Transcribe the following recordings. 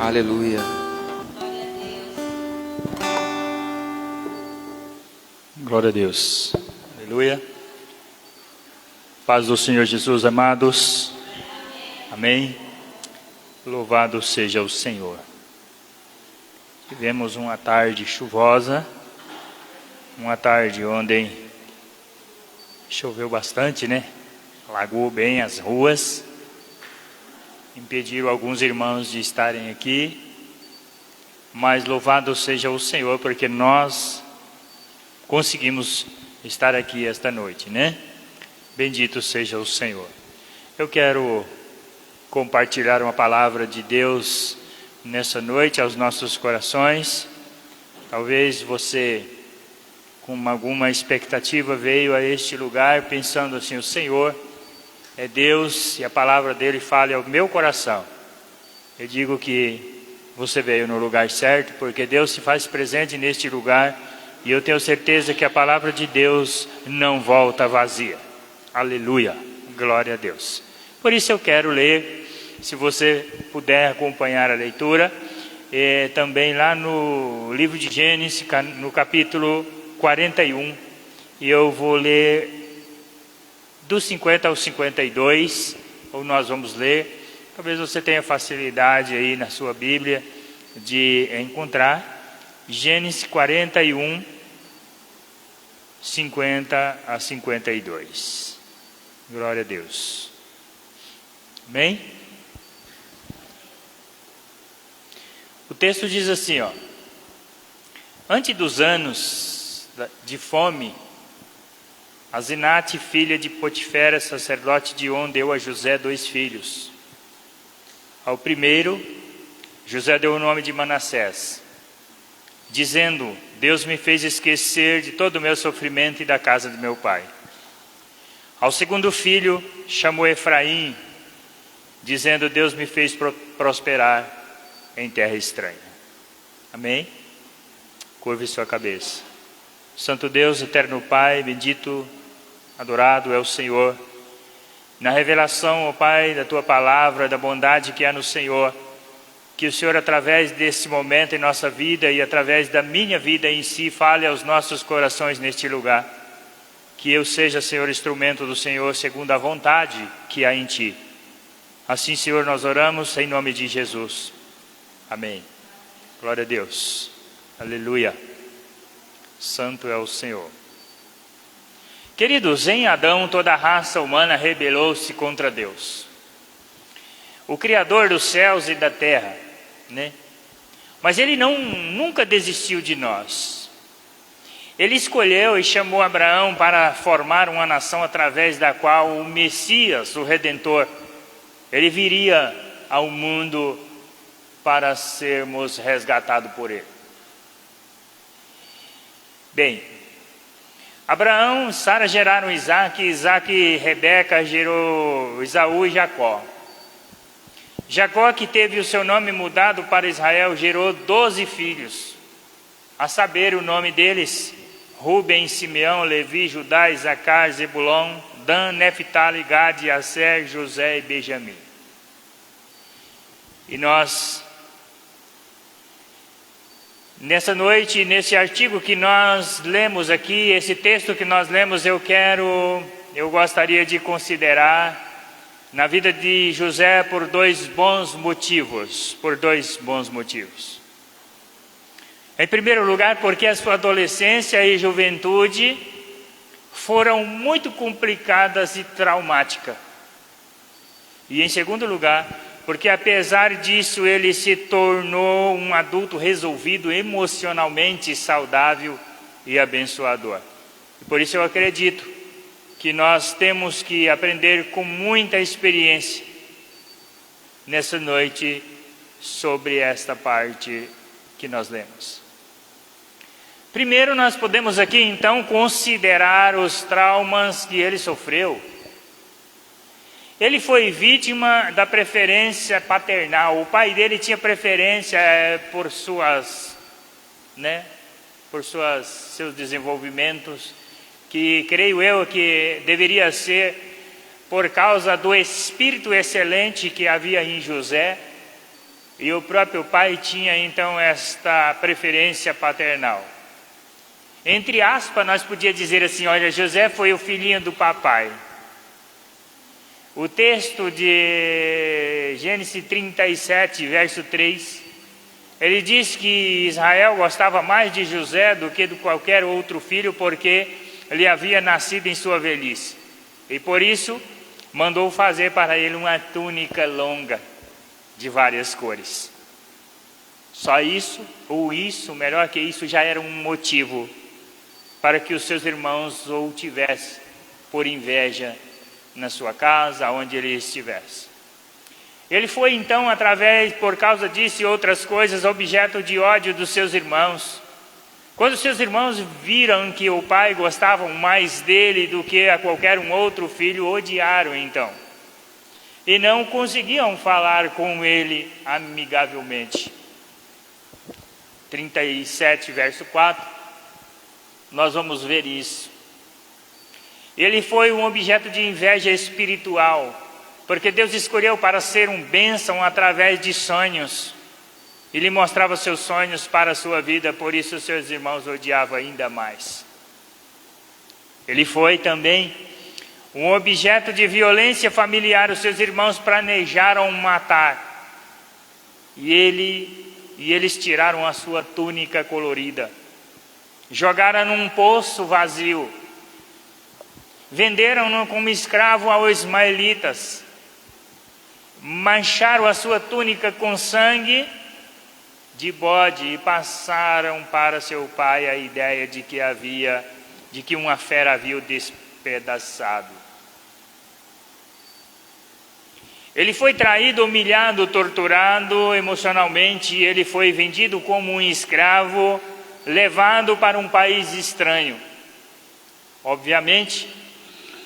Aleluia. Glória a Deus. Aleluia. Paz do Senhor Jesus, amados. Amém. Louvado seja o Senhor. Tivemos uma tarde chuvosa, uma tarde onde choveu bastante, né? Alagou bem as ruas, impediram alguns irmãos de estarem aqui, mas louvado seja o Senhor, porque nós conseguimos estar aqui esta noite, né? Bendito seja o Senhor. Eu quero compartilhar uma palavra de Deus nessa noite aos nossos corações. Talvez você, com alguma expectativa, veio a este lugar pensando assim: o Senhor é Deus e a palavra dele fale ao meu coração. Eu digo que você veio no lugar certo, porque Deus se faz presente neste lugar, e eu tenho certeza que a palavra de Deus não volta vazia. Aleluia, glória a Deus. Por isso eu quero ler, se você puder acompanhar a leitura, também lá no livro de Gênesis, no capítulo 41, e eu vou ler do 50 ao 52, ou nós vamos ler. Talvez você tenha facilidade aí na sua Bíblia de encontrar. Gênesis 41, 50 a 52. Glória a Deus. Amém? O texto diz assim, ó: antes dos anos de fome, Asenate, filha de Potifera, sacerdote de On, deu a José 2 filhos. Ao primeiro, José deu o nome de Manassés, dizendo: Deus me fez esquecer de todo o meu sofrimento e da casa de meu pai. Ao segundo filho, chamou Efraim, dizendo: Deus me fez prosperar em terra estranha. Amém? Curve sua cabeça. Santo Deus, eterno Pai, bendito, adorado é o Senhor. Na revelação, ó Pai, da Tua palavra, da bondade que há no Senhor, que o Senhor, através desse momento em nossa vida e através da minha vida em si, fale aos nossos corações neste lugar. Que eu seja, Senhor, instrumento do Senhor, segundo a vontade que há em Ti. Assim, Senhor, nós oramos em nome de Jesus. Amém. Glória a Deus. Aleluia. Santo é o Senhor. Queridos, em Adão toda a raça humana rebelou-se contra Deus, o Criador dos céus e da terra, né? Mas Ele nunca desistiu de nós. Ele escolheu e chamou Abraão para formar uma nação através da qual o Messias, o Redentor, ele viria ao mundo para sermos resgatados por Ele. Bem, Abraão e Sara geraram Isaac, Isaac e Rebeca gerou Esaú e Jacó. Jacó, que teve o seu nome mudado para Israel, gerou 12 filhos, a saber o nome deles: Ruben, Simeão, Levi, Judá, Isacar, Zebulon, Dan, Neftali, Gade, Aser, José e Benjamim. E nós, nessa noite, nesse artigo que nós lemos aqui, esse texto que nós lemos, eu gostaria de considerar na vida de José por dois bons motivos. Em primeiro lugar, porque a sua adolescência e juventude foram muito complicadas e traumáticas. E em segundo lugar, porque apesar disso ele se tornou um adulto resolvido, emocionalmente saudável e abençoador. E por isso eu acredito que nós temos que aprender com muita experiência nessa noite sobre esta parte que nós lemos. Primeiro, nós podemos aqui então considerar os traumas que ele sofreu. Ele foi vítima da preferência paternal. O pai dele tinha preferência por seus desenvolvimentos, que creio eu que deveria ser por causa do espírito excelente que havia em José. E o próprio pai tinha então esta preferência paternal. Entre aspas, nós podíamos dizer assim, olha, José foi o filhinho do papai. O texto de Gênesis 37, verso 3, ele diz que Israel gostava mais de José do que de qualquer outro filho, porque ele havia nascido em sua velhice. E por isso, mandou fazer para ele uma túnica longa, de várias cores. Só isso, ou isso, melhor que isso, já era um motivo para que os seus irmãos o tivessem por inveja na sua casa, onde ele estivesse. Ele foi então, por causa disso e outras coisas, objeto de ódio dos seus irmãos. Quando seus irmãos viram que o pai gostava mais dele do que a qualquer um outro filho, odiaram então. E não conseguiam falar com ele amigavelmente. 37, verso 4, nós vamos ver isso. Ele foi um objeto de inveja espiritual, porque Deus escolheu para ser um bênção através de sonhos. Ele mostrava seus sonhos para a sua vida, por isso seus irmãos odiavam ainda mais. Ele foi também um objeto de violência familiar. Os seus irmãos planejaram matar. E eles tiraram a sua túnica colorida. Jogaram num poço vazio. Venderam-no como escravo aos ismaelitas. Mancharam a sua túnica com sangue de bode e passaram para seu pai a ideia de que uma fera havia o despedaçado. Ele foi traído, humilhado, torturado emocionalmente, e ele foi vendido como um escravo, levado para um país estranho. Obviamente,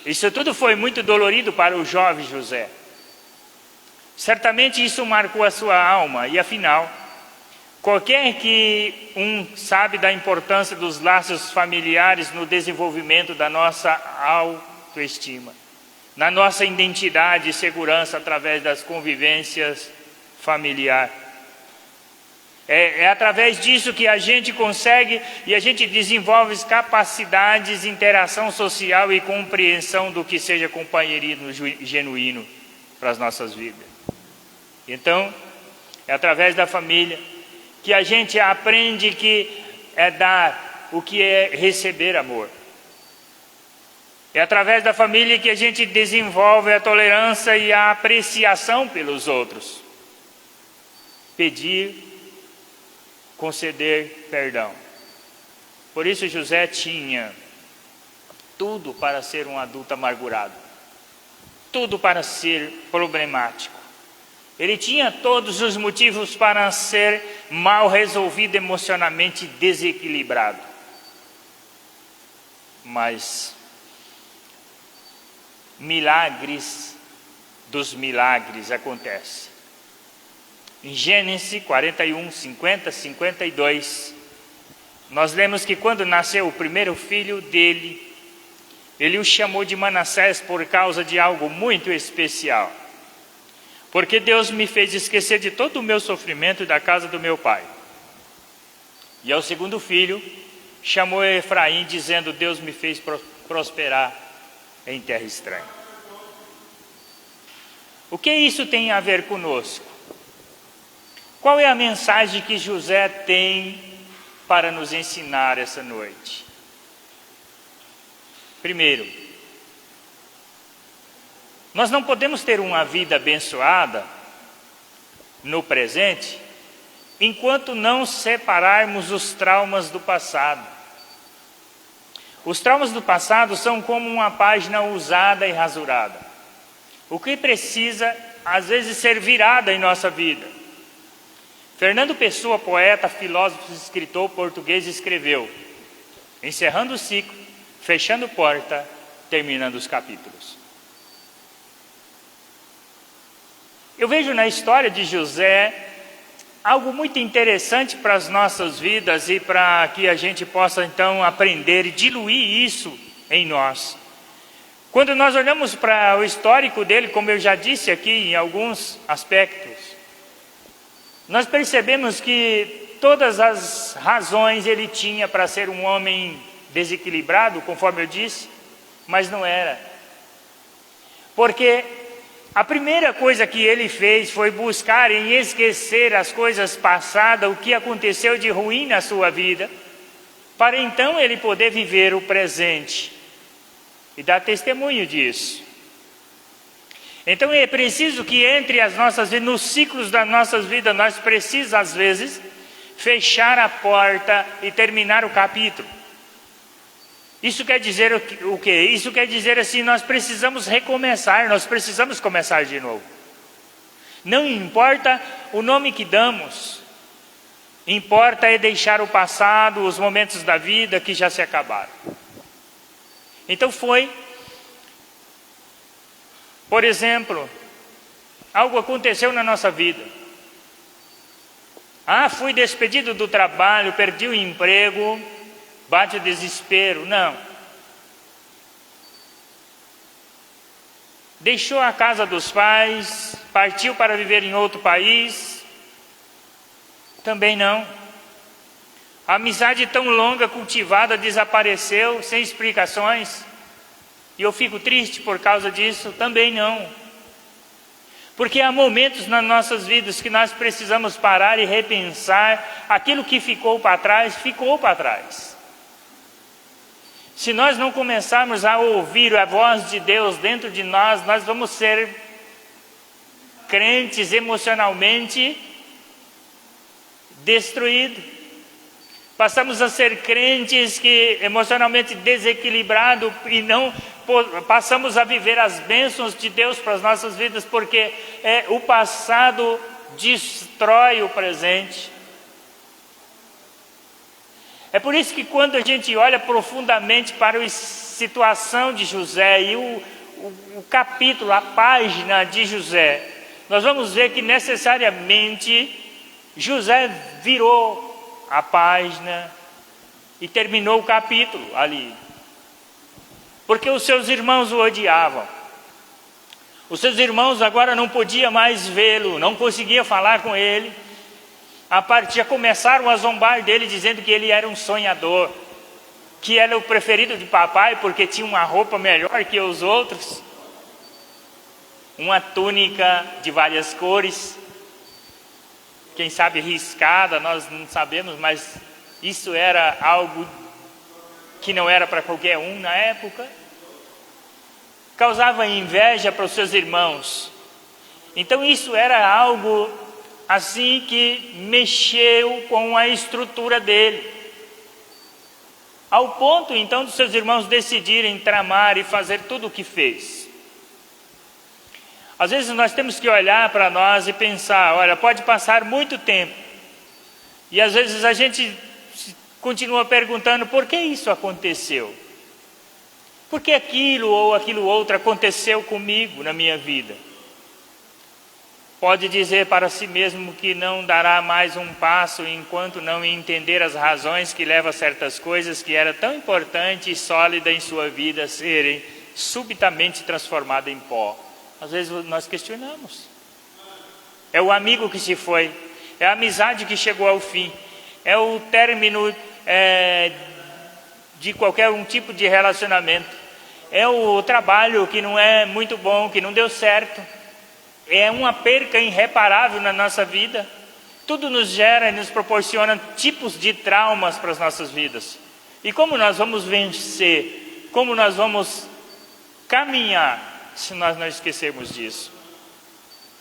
isso tudo foi muito dolorido para o jovem José. Certamente isso marcou a sua alma, e afinal, qualquer que sabe da importância dos laços familiares no desenvolvimento da nossa autoestima, na nossa identidade e segurança através das convivências familiares. É através disso que a gente consegue e a gente desenvolve capacidades de interação social e compreensão do que seja companheirismo genuíno para as nossas vidas. Então, é através da família que a gente aprende que é dar o que é receber amor. É através da família que a gente desenvolve a tolerância e a apreciação pelos outros. Pedir, conceder perdão. Por isso José tinha tudo para ser um adulto amargurado. Tudo para ser problemático. Ele tinha todos os motivos para ser mal resolvido, emocionalmente desequilibrado. Mas milagres dos milagres acontecem. Em Gênesis 41, 50, 52, nós lemos que quando nasceu o primeiro filho dele, ele o chamou de Manassés por causa de algo muito especial. Porque Deus me fez esquecer de todo o meu sofrimento da casa do meu pai. E ao segundo filho, chamou Efraim, dizendo: Deus me fez prosperar em terra estranha. O que isso tem a ver conosco? Qual é a mensagem que José tem para nos ensinar essa noite? Primeiro, nós não podemos ter uma vida abençoada no presente enquanto não separarmos os traumas do passado. Os traumas do passado são como uma página usada e rasurada. O que precisa, às vezes, ser virada em nossa vida. Fernando Pessoa, poeta, filósofo e escritor português, escreveu: encerrando o ciclo, fechando porta, terminando os capítulos. Eu vejo na história de José algo muito interessante para as nossas vidas e para que a gente possa então aprender e diluir isso em nós. Quando nós olhamos para o histórico dele, como eu já disse aqui em alguns aspectos, nós percebemos que todas as razões ele tinha para ser um homem desequilibrado, conforme eu disse, mas não era. Porque a primeira coisa que ele fez foi buscar em esquecer as coisas passadas, o que aconteceu de ruim na sua vida, para então ele poder viver o presente e dar testemunho disso. Então é preciso que entre as nossas vidas, nos ciclos das nossas vidas, nós precisamos às vezes fechar a porta e terminar o capítulo. Isso quer dizer o quê? Isso quer dizer assim, nós precisamos recomeçar, nós precisamos começar de novo. Não importa o nome que damos, importa é deixar o passado, os momentos da vida que já se acabaram. Então por exemplo, algo aconteceu na nossa vida. Fui despedido do trabalho, perdi o emprego, bate o desespero. Não. Deixou a casa dos pais, partiu para viver em outro país. Também não. A amizade tão longa, cultivada, desapareceu, sem explicações. E eu fico triste por causa disso. Também não. Porque há momentos nas nossas vidas que nós precisamos parar e repensar. Aquilo que ficou para trás, ficou para trás. Se nós não começarmos a ouvir a voz de Deus dentro de nós, nós vamos ser crentes emocionalmente destruídos. Passamos a ser crentes que emocionalmente desequilibrados e não passamos a viver as bênçãos de Deus para as nossas vidas, porque o passado destrói o presente. É por isso que quando a gente olha profundamente para a situação de José e o capítulo, a página de José, nós vamos ver que necessariamente José virou a página e terminou o capítulo ali. Porque os seus irmãos o odiavam. Os seus irmãos agora não podiam mais vê-lo, não conseguiam falar com ele. Já começaram a zombar dele, dizendo que ele era um sonhador, que era o preferido de papai porque tinha uma roupa melhor que os outros, uma túnica de várias cores, quem sabe riscada, nós não sabemos, mas isso era algo que não era para qualquer um na época. Causava inveja para os seus irmãos. Então isso era algo assim que mexeu com a estrutura dele. Ao ponto então dos seus irmãos decidirem tramar e fazer tudo o que fez. Às vezes nós temos que olhar para nós e pensar, olha, pode passar muito tempo. E às vezes a gente continua perguntando, por que isso aconteceu? Por que aquilo ou aquilo outro aconteceu comigo na minha vida? Pode dizer para si mesmo que não dará mais um passo enquanto não entender as razões que levam a certas coisas que eram tão importantes e sólidas em sua vida serem subitamente transformadas em pó. Às vezes nós questionamos. É o amigo que se foi, é a amizade que chegou ao fim, é o término de qualquer um tipo de relacionamento, é o trabalho que não é muito bom, que não deu certo. É uma perca irreparável na nossa vida. Tudo nos gera e nos proporciona tipos de traumas para as nossas vidas. E como nós vamos vencer? Como nós vamos caminhar se nós não esquecermos disso?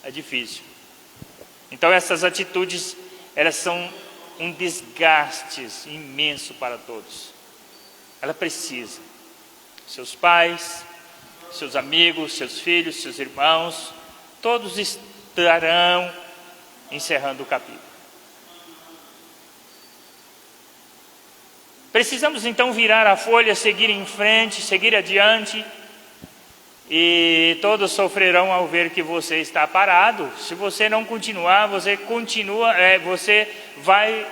É difícil. Então essas atitudes, elas são um desgaste imenso para todos. Ela precisa. Seus pais, seus amigos, seus filhos, seus irmãos, todos estarão encerrando o capítulo. Precisamos então virar a folha, seguir em frente, seguir adiante. E todos sofrerão ao ver que você está parado. Se você não continuar, você vai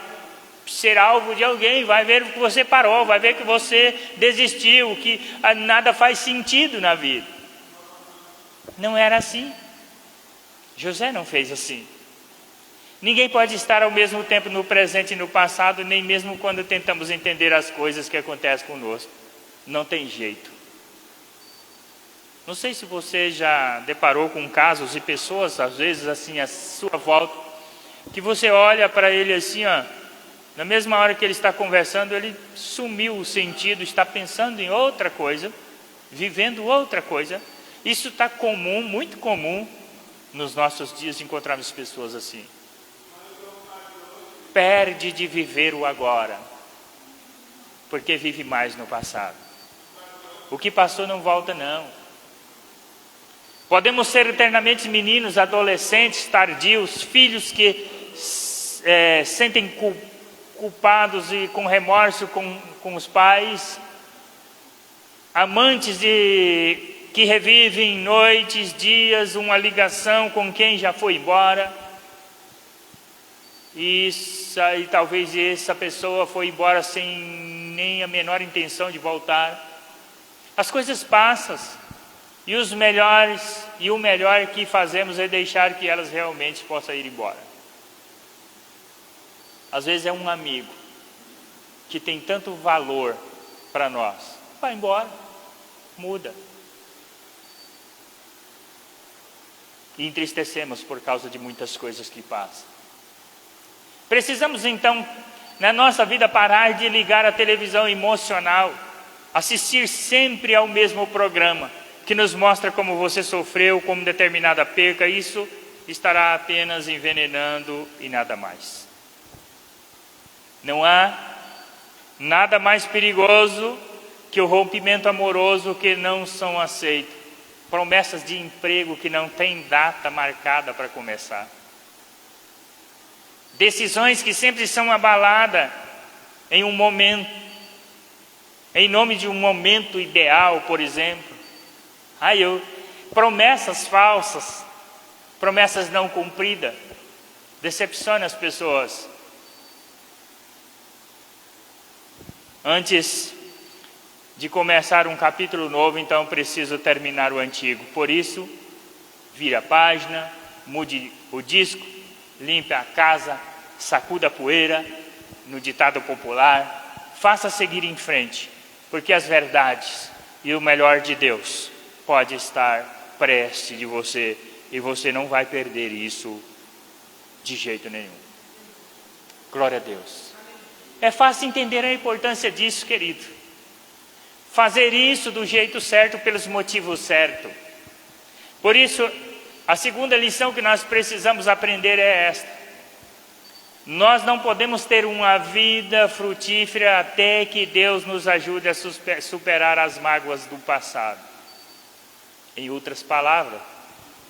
ser alvo de alguém, vai ver que você parou, vai ver que você desistiu, que nada faz sentido na vida. Não era assim. José não fez assim. Ninguém pode estar ao mesmo tempo no presente e no passado, nem mesmo quando tentamos entender as coisas que acontecem conosco. Não tem jeito. Não sei se você já deparou com casos e pessoas, às vezes assim, à sua volta, que você olha para ele assim, ó, na mesma hora que ele está conversando, ele sumiu o sentido, está pensando em outra coisa, vivendo outra coisa. Isso está comum, muito comum, nos nossos dias encontrarmos pessoas assim. Perde de viver o agora, porque vive mais no passado. O que passou não volta não. Podemos ser eternamente meninos, adolescentes, tardios, filhos que sentem culpados e com remorso com os pais, amantes que revivem noites, dias, uma ligação com quem já foi embora. E talvez essa pessoa foi embora sem nem a menor intenção de voltar. As coisas passam e o melhor que fazemos é deixar que elas realmente possam ir embora. Às vezes é um amigo que tem tanto valor para nós, vai embora, muda. E entristecemos por causa de muitas coisas que passam. Precisamos então, na nossa vida, parar de ligar a televisão emocional, assistir sempre ao mesmo programa, que nos mostra como você sofreu, como determinada perca. Isso estará apenas envenenando e nada mais. Não há nada mais perigoso que o rompimento amoroso que não são aceitos, promessas de emprego que não tem data marcada para começar. Decisões que sempre são abaladas em um momento, em nome de um momento ideal, por exemplo. Promessas falsas, promessas não cumpridas, decepcionam as pessoas. Antes de começar um capítulo novo, então preciso terminar o antigo. Por isso, vira a página, mude o disco, limpe a casa, sacuda a poeira, no ditado popular, faça seguir em frente, porque as verdades e o melhor de Deus pode estar prestes de você e você não vai perder isso de jeito nenhum. Glória a Deus. É fácil entender a importância disso, querido. Fazer isso do jeito certo, pelos motivos certos. Por isso, a segunda lição que nós precisamos aprender é esta. Nós não podemos ter uma vida frutífera até que Deus nos ajude a superar as mágoas do passado. Em outras palavras,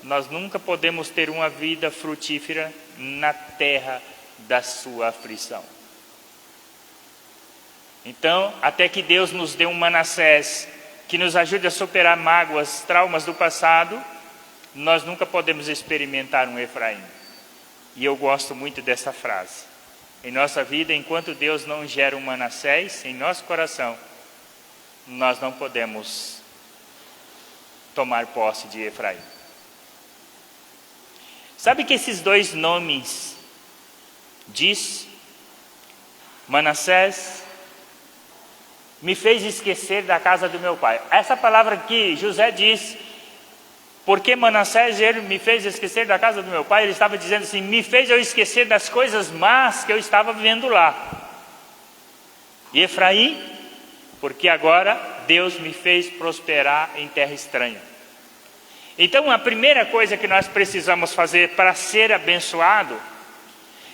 nós nunca podemos ter uma vida frutífera na terra da sua aflição. Então, até que Deus nos dê um Manassés que nos ajude a superar mágoas, traumas do passado, nós nunca podemos experimentar um Efraim. E eu gosto muito dessa frase. Em nossa vida, enquanto Deus não gera um Manassés em nosso coração, nós não podemos tomar posse de Efraim. Sabe que esses dois nomes diz, Manassés, me fez esquecer da casa do meu pai. Essa palavra que José diz, porque Manassés, ele me fez esquecer da casa do meu pai, ele estava dizendo assim, me fez eu esquecer das coisas más que eu estava vivendo lá. E Efraim, porque agora Deus me fez prosperar em terra estranha. Então a primeira coisa que nós precisamos fazer para ser abençoado,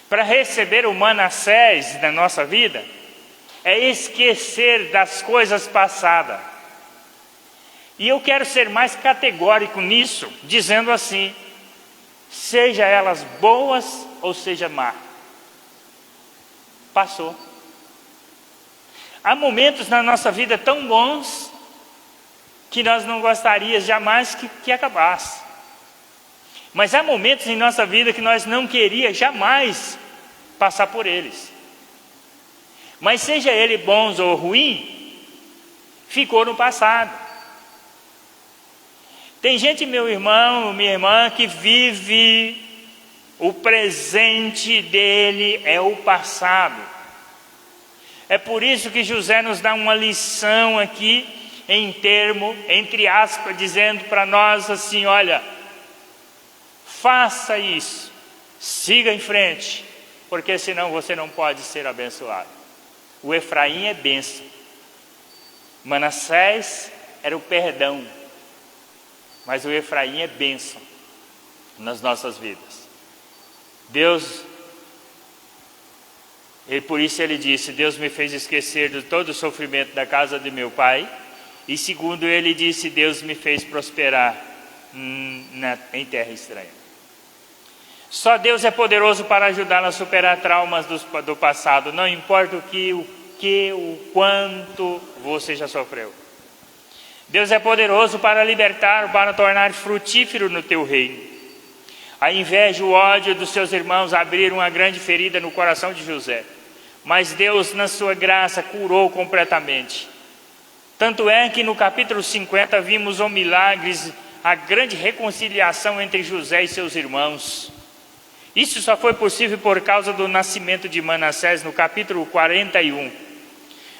para receber o Manassés na nossa vida, é esquecer das coisas passadas. E eu quero ser mais categórico nisso, dizendo assim, seja elas boas ou seja má, passou. Há momentos na nossa vida tão bons, que nós não gostaríamos jamais que acabasse. Mas há momentos em nossa vida que nós não queríamos jamais passar por eles. Mas seja ele bons ou ruim, ficou no passado. Tem gente, meu irmão, minha irmã, que vive O presente dele é o passado. É por isso que José nos dá uma lição aqui, em termo, entre aspas, dizendo para nós assim: olha, faça isso, siga em frente, porque senão você não pode ser abençoado. O Efraim é bênção, Manassés era o perdão, mas o Efraim é bênção nas nossas vidas. Deus, e por isso ele disse: Deus me fez esquecer de todo o sofrimento da casa de meu pai. E segundo ele disse, Deus me fez prosperar em terra estranha. Só Deus é poderoso para ajudá-lo a superar traumas do passado. Não importa o quanto você já sofreu. Deus é poderoso para libertar, para tornar frutífero no teu reino. A inveja e o ódio dos seus irmãos abriram uma grande ferida no coração de José. Mas Deus, na sua graça, curou completamente. Tanto é que no capítulo 50 vimos o milagre, a grande reconciliação entre José e seus irmãos. Isso só foi possível por causa do nascimento de Manassés no capítulo 41.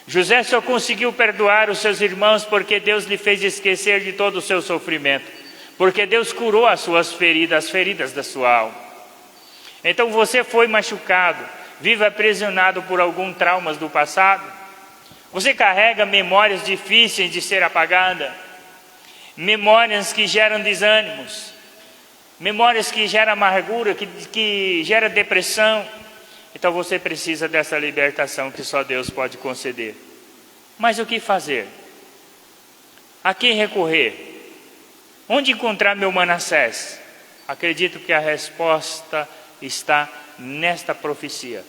José só conseguiu perdoar os seus irmãos porque Deus lhe fez esquecer de todo o seu sofrimento. Porque Deus curou as suas feridas, as feridas da sua alma. Então você foi machucado, vive aprisionado por alguns traumas do passado. Você carrega memórias difíceis de ser apagada, memórias que geram desânimos, memórias que geram amargura, que geram depressão. Então você precisa dessa libertação que só Deus pode conceder. Mas o que fazer? A quem recorrer? Onde encontrar meu Manassés? Acredito que a resposta está nesta profecia.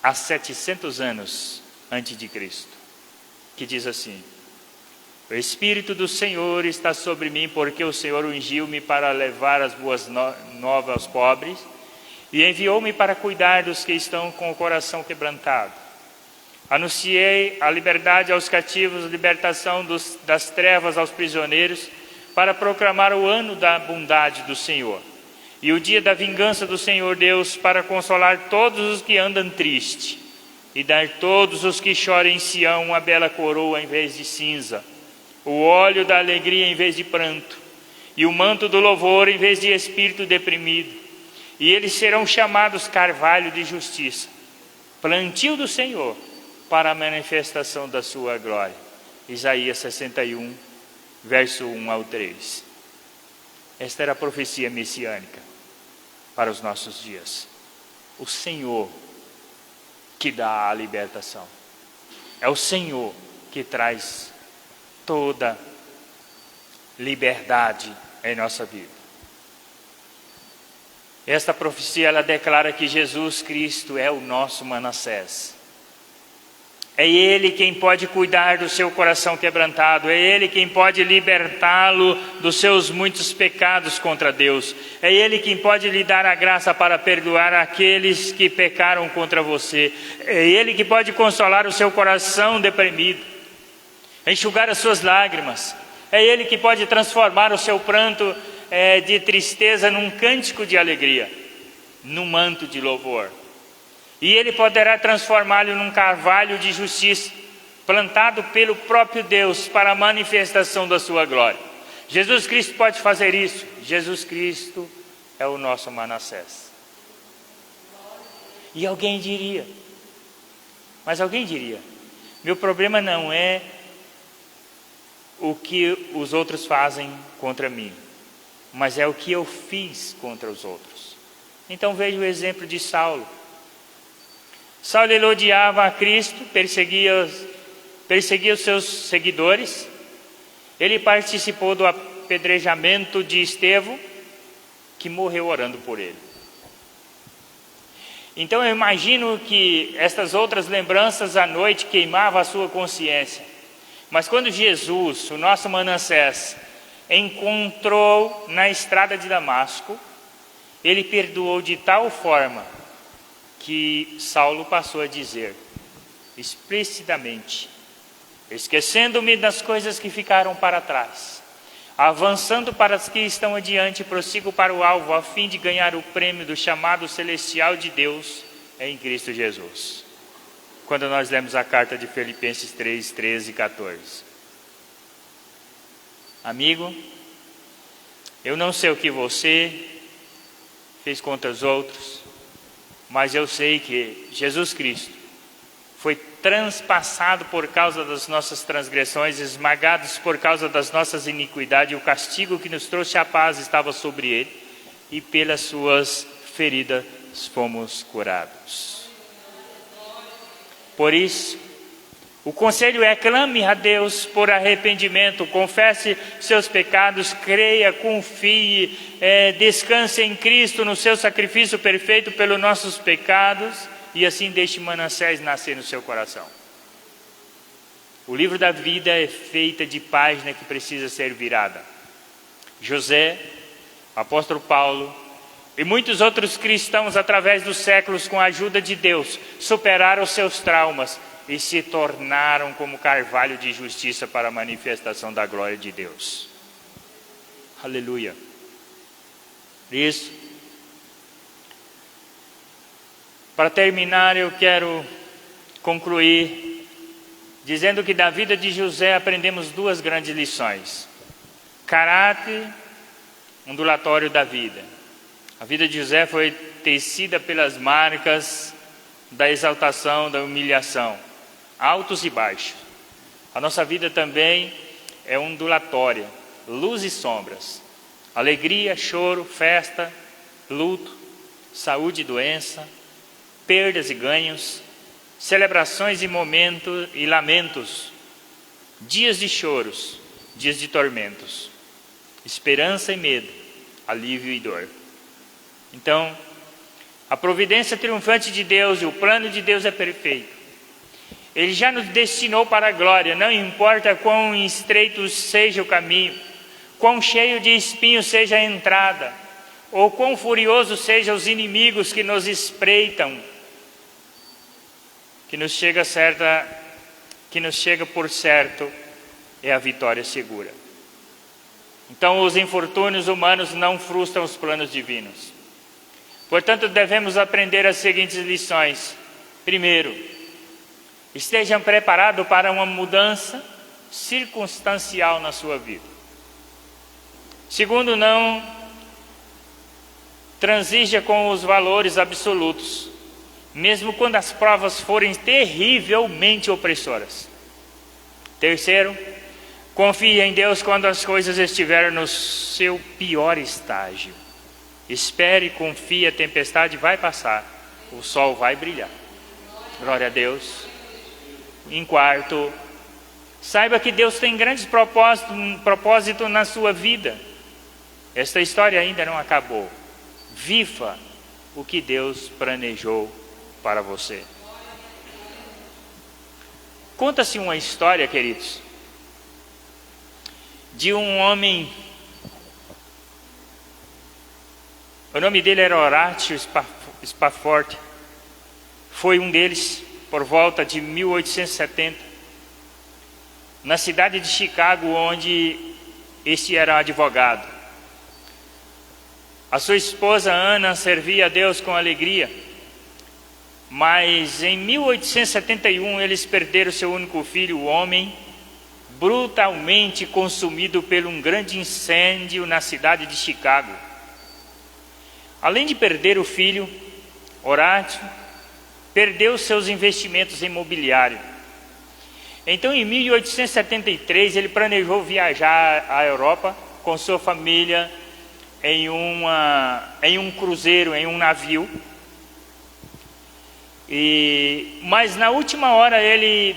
Há 700 anos antes de Cristo, que diz assim: o Espírito do Senhor está sobre mim, porque o Senhor ungiu-me para levar as boas novas aos pobres, e enviou-me para cuidar dos que estão com o coração quebrantado. Anunciei a liberdade aos cativos, a libertação das trevas aos prisioneiros, para proclamar o ano da bondade do Senhor, e o dia da vingança do Senhor Deus, para consolar todos os que andam tristes, e dar todos os que choram em Sião uma bela coroa em vez de cinza, o óleo da alegria em vez de pranto, e o manto do louvor em vez de espírito deprimido. E eles serão chamados carvalho de justiça, plantio do Senhor, para a manifestação da sua glória. Isaías 61, verso 1 ao 3. Esta era a profecia messiânica para os nossos dias. O Senhor que dá a libertação. É o Senhor que traz toda liberdade em nossa vida. Esta profecia, ela declara que Jesus Cristo é o nosso Manassés. É Ele quem pode cuidar do seu coração quebrantado. É Ele quem pode libertá-lo dos seus muitos pecados contra Deus. É Ele quem pode lhe dar a graça para perdoar aqueles que pecaram contra você. É Ele que pode consolar o seu coração deprimido, enxugar as suas lágrimas. É Ele que pode transformar o seu pranto de tristeza num cântico de alegria, num manto de louvor. E Ele poderá transformá-lo num carvalho de justiça, plantado pelo próprio Deus para a manifestação da sua glória. Jesus Cristo pode fazer isso. Jesus Cristo é o nosso Manassés. E alguém diria, meu problema não é o que os outros fazem contra mim, mas é o que eu fiz contra os outros. Então veja o exemplo de Saulo. Saulo, ele odiava a Cristo, perseguia os seus seguidores. Ele participou do apedrejamento de Estevão, que morreu orando por ele. Então eu imagino que estas outras lembranças à noite queimavam a sua consciência. Mas quando Jesus, o nosso Manassés, encontrou na estrada de Damasco, ele perdoou de tal forma que Saulo passou a dizer explicitamente: esquecendo-me das coisas que ficaram para trás, Avançando para as que estão adiante, prossigo para o alvo, a fim de ganhar o prêmio do chamado celestial de Deus em Cristo Jesus. Quando nós lemos a carta de Filipenses 3, 13 e 14. Amigo, eu não sei o que você fez contra os outros, mas eu sei que Jesus Cristo foi transpassado por causa das nossas transgressões, esmagados por causa das nossas iniquidades, e o castigo que nos trouxe a paz estava sobre ele, e pelas suas feridas fomos curados. Por isso, o conselho é: clame a Deus por arrependimento, confesse seus pecados, creia, confie, descanse em Cristo, no seu sacrifício perfeito pelos nossos pecados, e assim deixe mananciais nascer no seu coração. O livro da vida é feito de página que precisa ser virada. José, apóstolo Paulo e muitos outros cristãos, através dos séculos, com a ajuda de Deus, superaram seus traumas e se tornaram como carvalho de justiça para a manifestação da glória de Deus. Aleluia. Isso. Para terminar, eu quero concluir dizendo que da vida de José aprendemos duas grandes lições: caráter ondulatório da vida. A vida de José foi tecida pelas marcas da exaltação, da humilhação, altos e baixos. A nossa vida também é ondulatória, luz e sombras, alegria, choro, festa, luto, saúde e doença, perdas e ganhos, celebrações e momentos e lamentos, dias de choros, dias de tormentos, esperança e medo, alívio e dor. Então, a providência triunfante de Deus e o plano de Deus é perfeito. Ele já nos destinou para a glória, não importa quão estreito seja o caminho, quão cheio de espinhos seja a entrada, ou quão furiosos sejam os inimigos que nos espreitam, que nos chega por certo é a vitória segura. Então os infortúnios humanos não frustram os planos divinos. Portanto, devemos aprender as seguintes lições. Primeiro, estejam preparados para uma mudança circunstancial na sua vida. Segundo, não transija com os valores absolutos, mesmo quando as provas forem terrivelmente opressoras. Terceiro, confie em Deus quando as coisas estiverem no seu pior estágio. Espere, confie, a tempestade vai passar, o sol vai brilhar. Glória a Deus. Em quarto, saiba que Deus tem grandes propósitos na sua vida. Esta história ainda não acabou. Viva o que Deus planejou para você. Conta-se uma história, queridos, de um homem, o nome dele era Horácio Spafford, foi um deles por volta de 1870, na cidade de Chicago, onde este era advogado. A sua esposa Ana servia a Deus com alegria, mas em 1871 eles perderam seu único filho, o homem, brutalmente consumido por um grande incêndio na cidade de Chicago. Além de perder o filho, Horácio perdeu seus investimentos imobiliários. Então, em 1873, ele planejou viajar à Europa com sua família em um cruzeiro, em um navio. Mas na última hora ele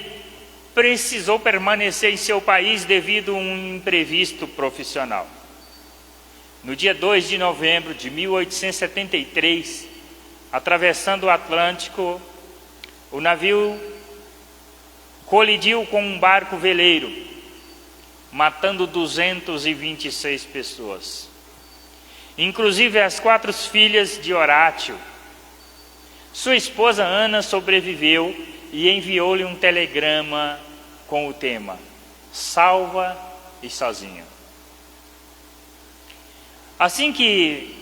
precisou permanecer em seu país devido a um imprevisto profissional. No dia 2 de novembro de 1873, atravessando o Atlântico, o navio colidiu com um barco veleiro, matando 226 pessoas, inclusive as 4 filhas de Horácio. Sua esposa Ana sobreviveu e enviou-lhe um telegrama com o tema: salva e sozinho. Assim que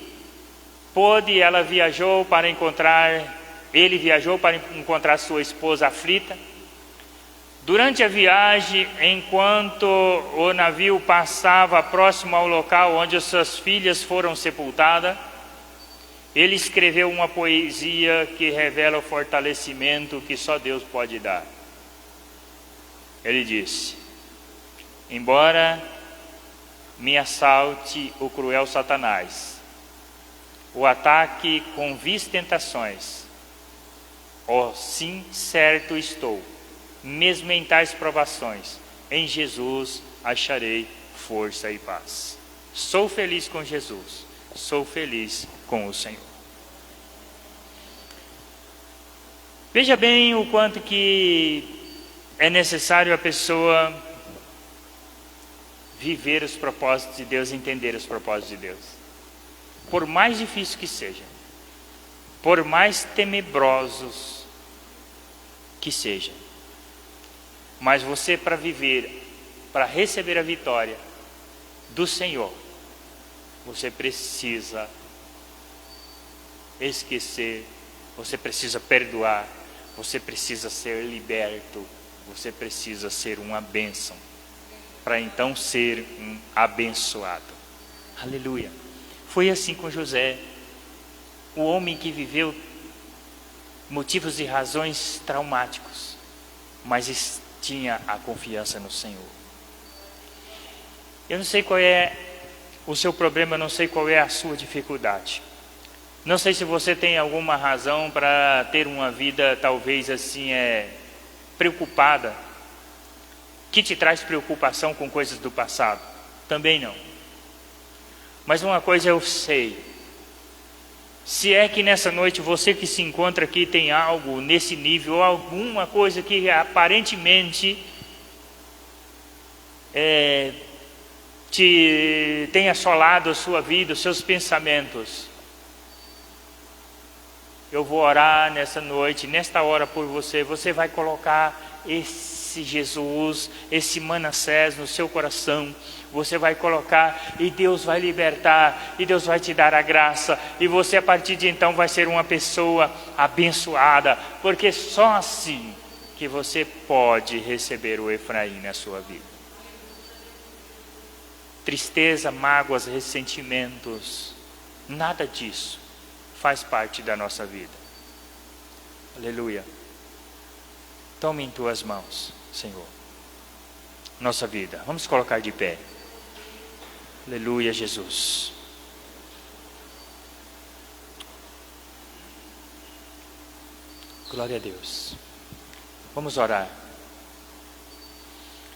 pôde, ele viajou para encontrar sua esposa aflita. Durante a viagem, enquanto o navio passava próximo ao local onde as suas filhas foram sepultadas, ele escreveu uma poesia que revela o fortalecimento que só Deus pode dar. Ele disse: embora me assalte o cruel Satanás, o ataque com vis tentações, ó sim certo estou, mesmo em tais provações, em Jesus acharei força e paz. Sou feliz com Jesus, sou feliz com o Senhor. Veja bem o quanto que é necessário a pessoa viver os propósitos de Deus, entender os propósitos de Deus. Por mais difícil que seja, por mais tenebrosos que seja, mas você, para viver, para receber a vitória do Senhor, você precisa esquecer, você precisa perdoar, você precisa ser liberto, você precisa ser uma bênção, para então ser um abençoado. Aleluia. Foi assim com José, o homem que viveu motivos e razões traumáticos, mas tinha a confiança no Senhor. Eu não sei qual é o seu problema, eu não sei qual é a sua dificuldade. Não sei se você tem alguma razão para ter uma vida talvez assim preocupada, que te traz preocupação com coisas do passado. Também não. Mas uma coisa eu sei: se é que nessa noite você que se encontra aqui tem algo nesse nível, ou alguma coisa que aparentemente te tem assolado a sua vida, os seus pensamentos, eu vou orar nessa noite, nesta hora por você. Você vai colocar esse Jesus, esse Manassés no seu coração. Você vai colocar e Deus vai libertar, e Deus vai te dar a graça, e você a partir de então vai ser uma pessoa abençoada, porque só assim que você pode receber o Efraim na sua vida. Tristeza, mágoas, ressentimentos, nada disso faz parte da nossa vida. Aleluia. Tome em tuas mãos, Senhor, nossa vida. Vamos colocar de pé. Aleluia, Jesus. Glória a Deus. Vamos orar.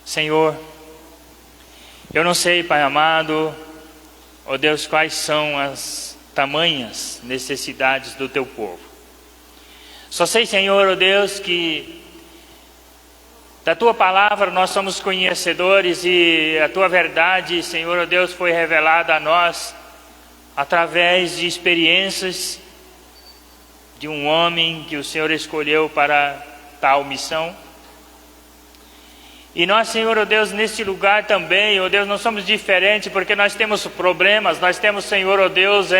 Senhor, eu não sei, Pai amado, ó Deus, quais são as tamanhas necessidades do teu povo. Só sei, Senhor, ó Deus, que da tua palavra nós somos conhecedores, e a tua verdade, Senhor, ó Deus, foi revelada a nós através de experiências de um homem que o Senhor escolheu para tal missão. E nós, Senhor, ó Deus, neste lugar também, ó Deus, nós somos diferentes, porque nós temos problemas, nós temos, Senhor, ó Deus,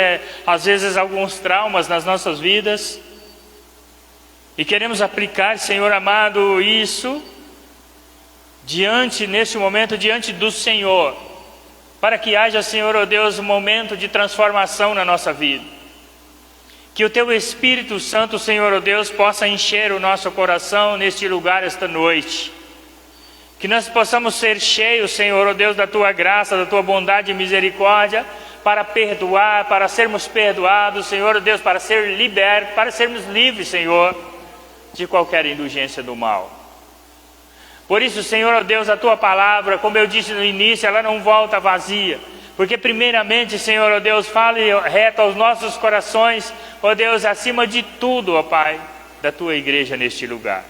às vezes alguns traumas nas nossas vidas, e queremos aplicar, Senhor amado, isso neste momento, diante do Senhor, para que haja, Senhor, ó Deus, um momento de transformação na nossa vida. Que o teu Espírito Santo, Senhor, ó Deus, possa encher o nosso coração neste lugar esta noite. Que nós possamos ser cheios, Senhor, ó Deus, da tua graça, da tua bondade e misericórdia, para perdoar, para sermos perdoados, Senhor, ó Deus, para ser libertos, para sermos livres, Senhor, de qualquer indulgência do mal. Por isso, Senhor, ó Deus, a tua palavra, como eu disse no início, ela não volta vazia. Porque primeiramente, Senhor, ó Deus, fale reto aos nossos corações, ó Deus, acima de tudo, ó Pai, da tua igreja neste lugar.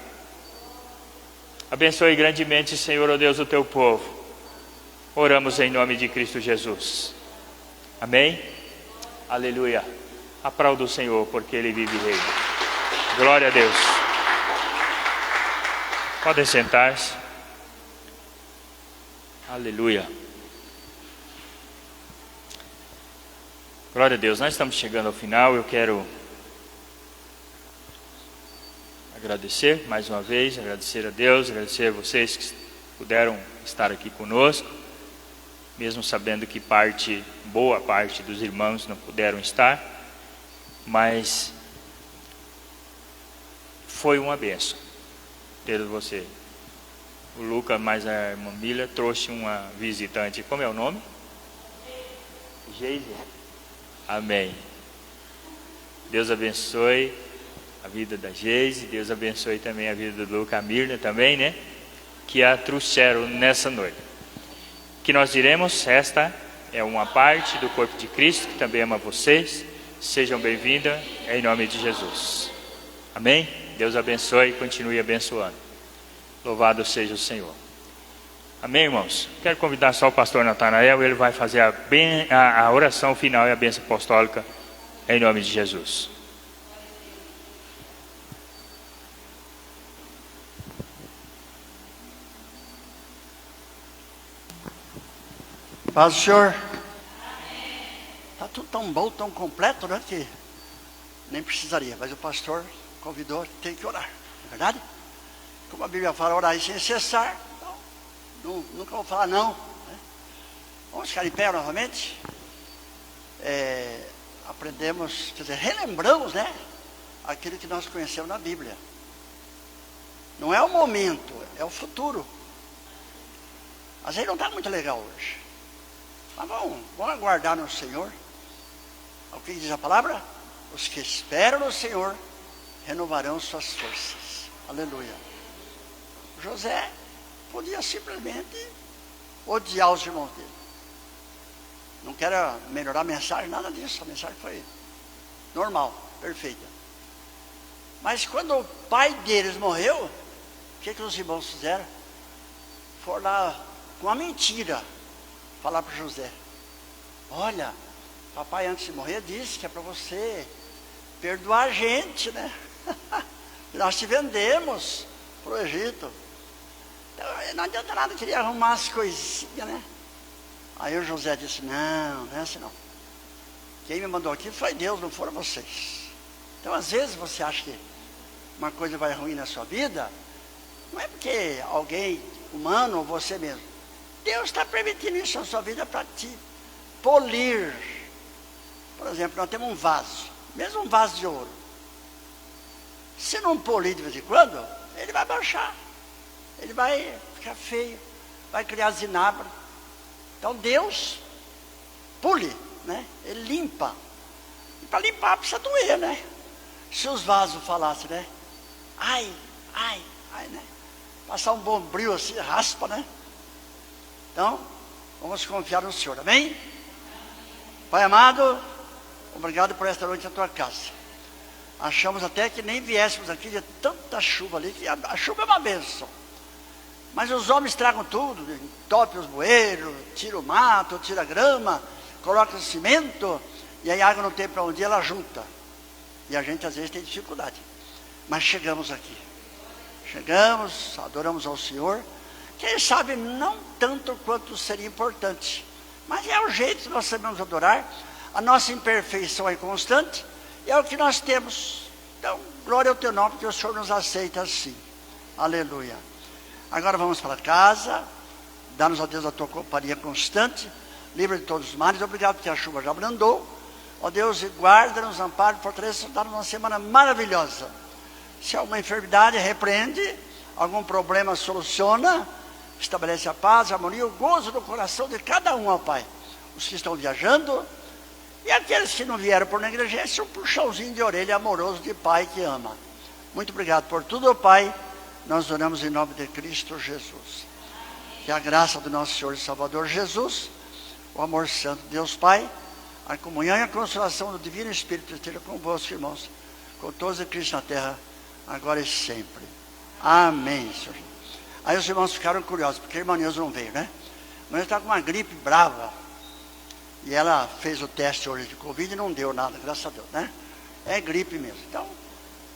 Abençoe grandemente, Senhor, ó Deus, o teu povo. Oramos em nome de Cristo Jesus. Amém? Aleluia. Aplauda o Senhor, porque Ele vive e reina. Glória a Deus. Podem sentar-se. Aleluia. Glória a Deus, nós estamos chegando ao final. Eu quero agradecer mais uma vez, agradecer a Deus, agradecer a vocês que puderam estar aqui conosco, mesmo sabendo que boa parte dos irmãos não puderam estar, mas foi uma bênção ter você. O Lucas mais a irmã Mila trouxe uma visitante. Como é o nome? Geise. Amém. Deus abençoe a vida da Geise. Deus abençoe também a vida do Lucas, a Mirna também, né? Que a trouxeram nessa noite. Que nós diremos, esta é uma parte do corpo de Cristo que também ama vocês. Sejam bem-vindas em nome de Jesus. Amém? Deus abençoe e continue abençoando. Louvado seja o Senhor. Amém, irmãos? Quero convidar só o pastor Natanael. Ele vai fazer a oração final e a bênção apostólica em nome de Jesus. Paz do Senhor. Está tudo tão bom, tão completo, né? Que nem precisaria. Mas o pastor convidou, tem que orar. Não é verdade? Como a Bíblia fala, orar sem cessar. Então, nunca vou falar não. Né? Vamos ficar em pé novamente. Aprendemos, quer dizer, relembramos, né? Aquilo que nós conhecemos na Bíblia. Não é o momento, é o futuro. Às vezes não está muito legal hoje. Mas vamos aguardar no Senhor. O que diz a palavra? Os que esperam no Senhor renovarão suas forças. Aleluia. José podia simplesmente odiar os irmãos dele. Não quero melhorar a mensagem, nada disso. A mensagem foi normal, perfeita. Mas quando o pai deles morreu, o que os irmãos fizeram? Foram lá com uma mentira falar para José: olha, papai antes de morrer disse que é para você perdoar a gente, né? Nós te vendemos para o Egito. Então, não adianta nada, queria arrumar as coisinhas, né? Aí o José disse: não é assim não. Quem me mandou aqui foi Deus, não foram vocês. Então às vezes você acha que uma coisa vai ruim na sua vida, não é porque alguém humano ou você mesmo. Deus está permitindo isso na sua vida para te polir. Por exemplo, nós temos um vaso, mesmo um vaso de ouro. Se não polir de vez em quando, ele vai baixar. Ele vai ficar feio, vai criar zinabra. Então Deus pule, né? Ele limpa. E para limpar precisa doer, né? Se os vasos falassem, né? Ai, né? Passar um bombril assim, raspa, né? Então, vamos confiar no Senhor, amém? Pai amado, obrigado por esta noite na tua casa. Achamos até que nem viéssemos aqui de tanta chuva ali, que a chuva é uma bênção. Mas os homens tragam tudo, entopem os bueiros, tiram o mato, tiram a grama, colocam o cimento, e aí a água não tem para onde ir, ela junta. E a gente às vezes tem dificuldade. Mas chegamos aqui. Chegamos, adoramos ao Senhor. Quem sabe não tanto quanto seria importante. Mas é o jeito que nós sabemos adorar. A nossa imperfeição é constante. E é o que nós temos. Então, glória ao teu nome, que o Senhor nos aceita assim. Aleluia. Agora vamos para casa. Dá-nos a Deus a tua companhia constante. Livre de todos os males. Obrigado porque a chuva já abrandou. Ó Deus, guarda-nos, ampara, fortaleça, dá-nos uma semana maravilhosa. Se há alguma enfermidade, repreende. Algum problema, soluciona. Estabelece a paz, a harmonia, o gozo do coração de cada um, ó Pai. Os que estão viajando e aqueles que não vieram por negligência, um puxãozinho de orelha amoroso de Pai que ama. Muito obrigado por tudo, ó Pai. Nós oramos em nome de Cristo Jesus. Que a graça do nosso Senhor e Salvador Jesus, o amor santo de Deus Pai, a comunhão e a consolação do Divino Espírito esteja convosco, irmãos, com todos os Cristo na terra, agora e sempre. Amém, Senhor. Aí os irmãos ficaram curiosos, porque a irmã Neuza não veio, né? Mas está com uma gripe brava. E ela fez o teste hoje de Covid e não deu nada, graças a Deus, né? É gripe mesmo. Então,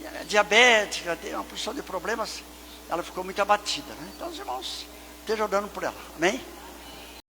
é diabética, tem uma porção de problemas. Ela ficou muito abatida, né? Então os irmãos estejam orando por ela, amém?